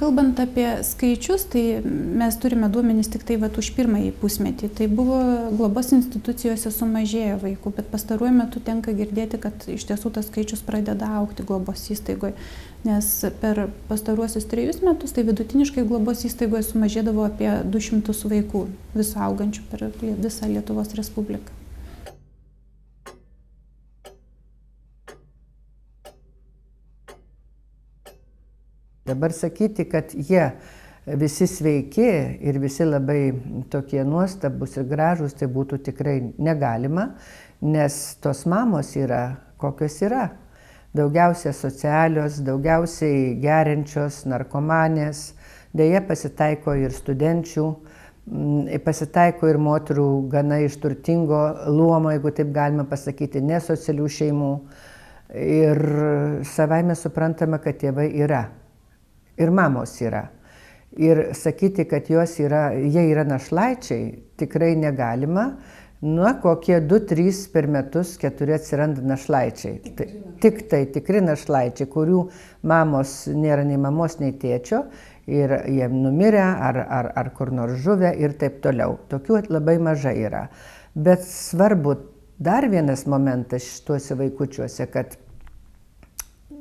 Kalbant apie skaičius, tai mes turime duomenys tik tai už pirmąjį pusmetį. Tai buvo globos institucijose sumažėjo vaikų, bet pastaruoju metu tenka girdėti, kad iš tiesų tas skaičius pradeda augti globos įstaigoje. Nes per pastaruosius 3 metus tai vidutiniškai globos įstaigoje sumažėdavo apie 200 vaikų viso augančių per visą Lietuvos Respubliką. Dabar sakyti, kad jie visi sveiki ir visi labai tokie nuostabus ir gražūs, tai būtų tikrai negalima, nes tos mamos yra, kokios yra. Daugiausia socialios, daugiausiai geriančios, narkomanės, deja pasitaiko ir studenčių, pasitaiko ir moterų gana iš turtingo luomo, jeigu taip galima pasakyti, nesocialių šeimų. Ir savaime suprantama, kad tėvai yra. Ir mamos yra. Ir sakyti, kad jie yra našlaičiai, tikrai negalima. Kokie 2-3 per metus 4 atsiranda našlaičiai. Tik tai tikri našlaičiai, kurių mamos nėra nei mamos, nei tėčio, ir jie numirę ar kur nors žuvę ir taip toliau. Tokių labai mažai yra. Bet svarbu dar vienas momentas šituose vaikučiuose, kad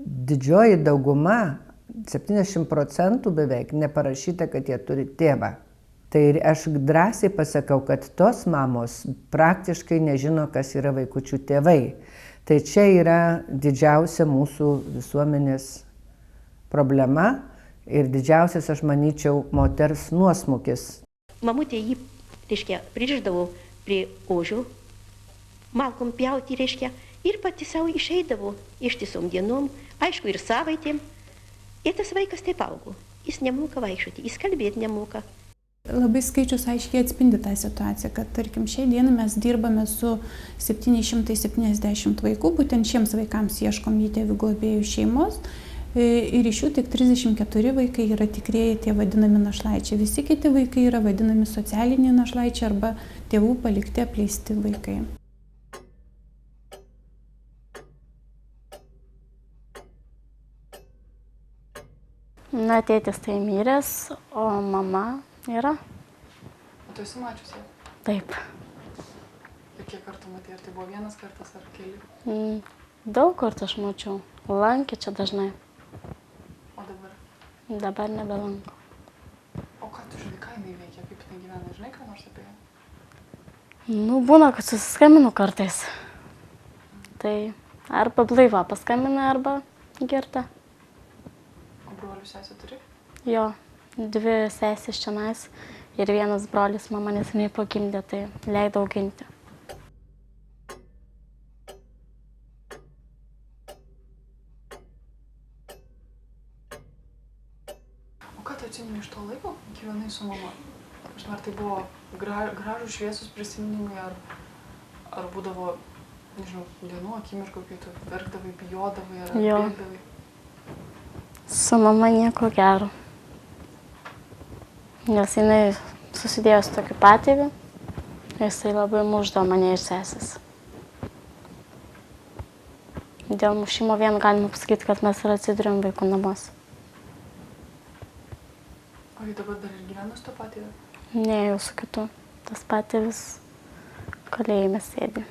didžioji dauguma, 70% beveik, neparašyta, kad jie turi tėvą. Tai aš drąsiai pasakau, kad tos mamos praktiškai nežino, kas yra vaikučių tėvai. Tai čia yra didžiausia mūsų visuomenės problema ir didžiausias, aš manyčiau, moters nuosmukis. Mamutė jį, pririšdavo prie ožio, malkom pjauti, ir pati savo išeidavo ištisom dienom, aišku, ir savaitėm. Ir tas vaikas taip augo. Jis nemoka vaikščioti, jis kalbėti nemoka. Labai skaičius aiškiai atspindi tą situaciją, kad tarkim šiai dienai mes dirbame su 770 vaikų, būtent šiems vaikams ieškom įtėvių globėjų šeimos ir iš jų tik 34 vaikai yra tikrieji tie vadinami našlaičiai. Visi kiti vaikai yra vadinami socialiniai našlaičiai arba tėvų palikti apleisti vaikai. Na, tėtis tai miręs, o mama yra. O tu esi mačiusi? Taip. Ir kiek kartų matei? Ar tai buvo vienas kartas ar keli? Daug kartų aš mačiau. Lankė čia dažnai. O dabar? Dabar nebelanko. O ką tu žinai, ką jinai veikia, kaip jinai gyvena? Žinai ką nors apie ją? Būna, kad susiskambinu kartais. Tai arba blaiva paskambina, arba girta. Brolių sesę turi? Jo, 2 sesės čionais ir 1 brolis mama neseniai pagimdė, tai leido auginti. O ką tu atsimeni iš to laiko, gyvenai su mama? Ar tai buvo gražūs šviesus prisiminimai, ar būdavo, nežinau, dienų akimirkų, kai tu verkdavai, bijodavai ar bėgdavai? Su mama nieko gero. Nes jinai susidėjo su tokiu patėviu, jisai labai mušdavo mane ir sesės. Dėl mušimo vien galima pasakyti, kad mes ir atsidurėm vaikų namuose. O jį dabar dar ir gyvena su to patėviu? Ne, jau su kitu. Tas patėvis kalėjime sėdi.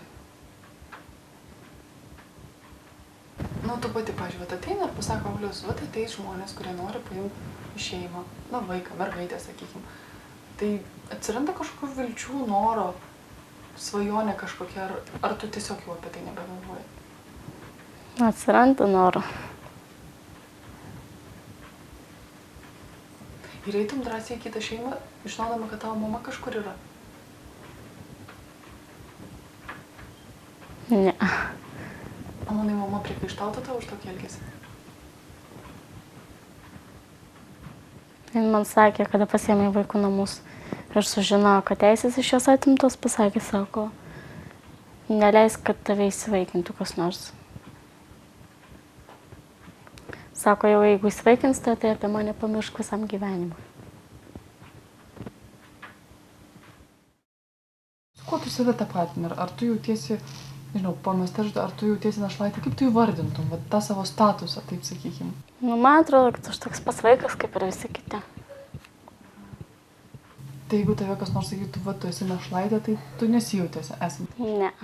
Tu pati, pažiūrėt, ateina ir pasako, Aulius, ateis žmonės, kurie nori paimti į šeimą, vaiką, mergaitę, sakykim. Tai atsiranda kažkokių vilčių, noro, svajonė kažkokia, ar tu tiesiog jau apie tai nebegalvoji? Atsiranda noro. Ir eitum drąsiai į kitą šeimą, žinodama, kad tavo mama kažkur yra? Ne. O manai, mama priekaištautų tau už tokį elgesį? Jis man sakė, kada pasiėmė į vaikų namus ir sužinojo, kad teisės iš jos atimtos, pasakė, sako, neleisk, kad tave įsivaikintų kas nors. Sako, jau jeigu įsivaikins, tai apie mane pamiršk visam gyvenimui. Kuo tu save tapatini? Ar tu jautiesi nežinau, pamesta, ar tu jautiesi našlaitė, kaip tu įvardintum, va, tą savo statusą, taip sakykim? Nu, man atrodo, kad aš toks pas vaikas, kaip ir visi kiti. Tai jeigu tave kas nors sakytų, va, tu esi našlaitė, tai tu nesijautėsi esant? Ne,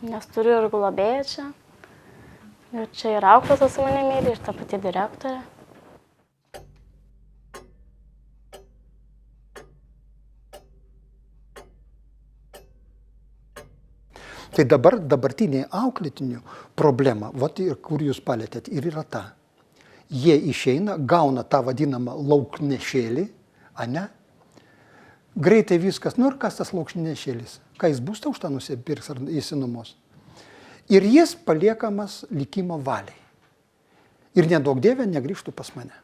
nes turiu ir globėją čia. Ir čia ir auklėtas mane myli, ir ta pati direktorė. Tai dabartiniai auklėtinių problema, vat ir kur jūs palėtėt, ir yra ta. Jie išeina, gauna tą vadinamą lauknešėlį, ane? Greitai viskas, nu ir kas tas lauknešėlis? Ką jis būstą už tą nusipirks ar įsinumos? Ir jis paliekamas likimo valiai. Ir nedaug dievė negrįžtų pas mane.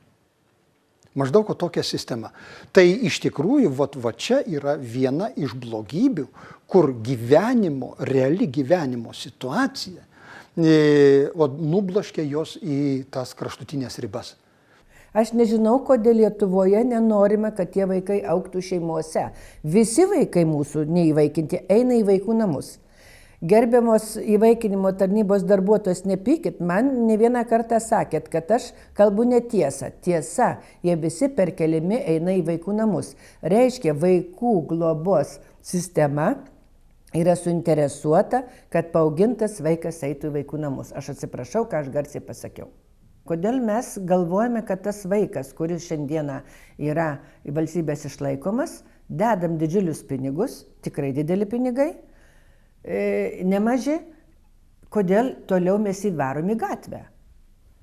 Maždaug tokia sistema. Tai iš tikrųjų, va čia yra viena iš blogybių, kur reali gyvenimo situacija nubloškia jos į tas kraštutinės ribas. Aš nežinau, kodėl Lietuvoje nenorime, kad tie vaikai augtų šeimose. Visi vaikai mūsų neįvaikinti eina į vaikų namus. Gerbiamos įvaikinimo tarnybos darbuotojos, nepykit, man ne vieną kartą sakėt, kad aš kalbu netiesą. Tiesa, jie visi perkeliami eina į vaikų namus. Reiškia, vaikų globos sistema yra suinteresuota, kad paaugintas vaikas eitų į vaikų namus. Aš atsiprašau, ką aš garsiai pasakiau. Kodėl mes galvojame, kad tas vaikas, kuris šiandieną yra valstybės išlaikomas, dedam didžiulius pinigus, tikrai dideli pinigai, nemaži, kodėl toliau mes įvarom į gatvę?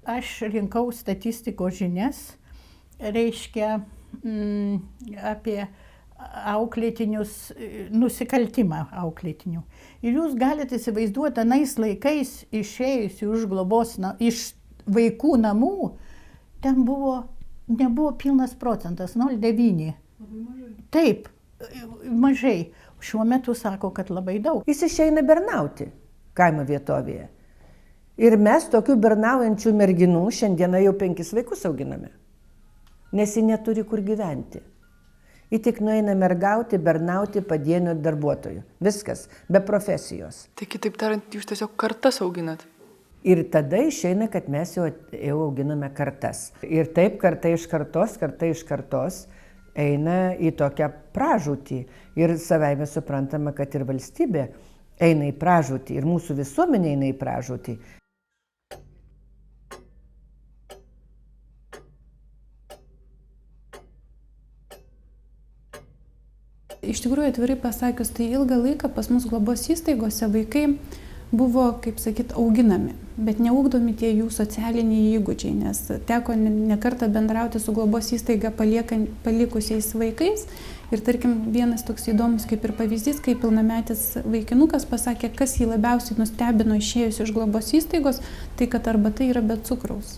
Aš rinkau statistikos žinias, reiškia apie auklėtinius, nusikaltimą auklėtinių. Ir jūs galite įsivaizduoti, anais laikais išėjusi už globos, iš vaikų namų, ten nebuvo pilnas procentas, 0,9. Taip, mažai. Šiuo metu sako, kad labai daug. Jis išeina bernauti kaimo vietovėje. Ir mes tokių bernaujančių merginų šiandieną jau 5 vaikus auginame. Nes ji neturi kur gyventi. Ji tik nueina mergauti, bernauti padienio darbuotojų. Viskas, be profesijos. Tai kitaip tariant, jūs tiesiog kartas auginat? Ir tada išeina, kad mes jau auginame kartas. Ir taip karta iš kartos eina į tokią pražūtį. Ir savaime suprantama, kad ir valstybė eina į pražūtį, ir mūsų visuomenė eina į pražūtį. Iš tikrųjų, atvirai pasakius, tai ilgą laiką pas mus globos įstaigose vaikai buvo, kaip sakyt, auginami, bet neugdomi tie jų socialiniai įgūdžiai, nes teko nekartą bendrauti su globos įstaiga palikusiais vaikais. Ir tarkim, vienas toks įdomus kaip ir pavyzdys, kai pilnametis vaikinukas pasakė, kas jį labiausiai nustebino išėjus iš globos įstaigos, tai kad arbata yra be cukraus.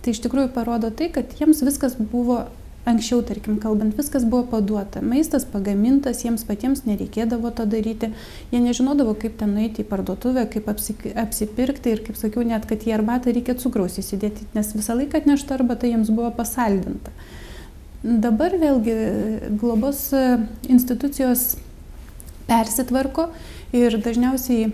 Tai iš tikrųjų parodo tai, kad jiems viskas buvo anksčiau, tarkim, kalbant, viskas buvo paduota. Maistas pagamintas, jiems patiems nereikėdavo to daryti. Jie nežinodavo, kaip ten nueiti į parduotuvę, kaip apsipirkti ir, kaip sakiau, net kad į arbatą reikia cukraus įsidėti, nes visą laiką atnešta arbata jiems buvo pasaldinta. Dabar vėlgi globos institucijos persitvarko ir dažniausiai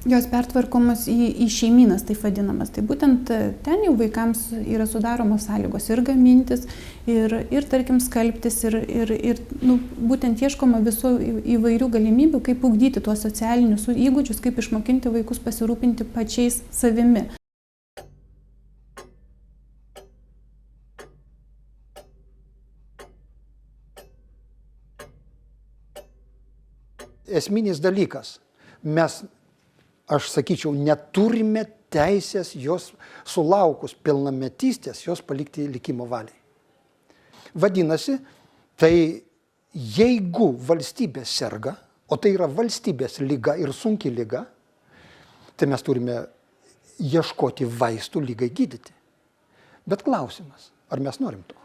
jos pertvarkomos į šeimynas, taip vadinamas. Tai būtent ten jau vaikams yra sudaromos sąlygos ir gamintis, ir tarkim, skalbtis, ir būtent ieškoma visų įvairių galimybių, kaip ugdyti tuos socialinius įgūdžius, kaip išmokinti vaikus pasirūpinti pačiais savimi. Esminis dalykas. Mes, aš sakyčiau, neturime teisės jos sulaukus pilnametystės, jos palikti likimo valiai. Vadinasi, tai jeigu valstybė serga, o tai yra valstybės liga ir sunki liga, tai mes turime ieškoti vaistų ligai gydyti. Bet klausimas, ar mes norim to?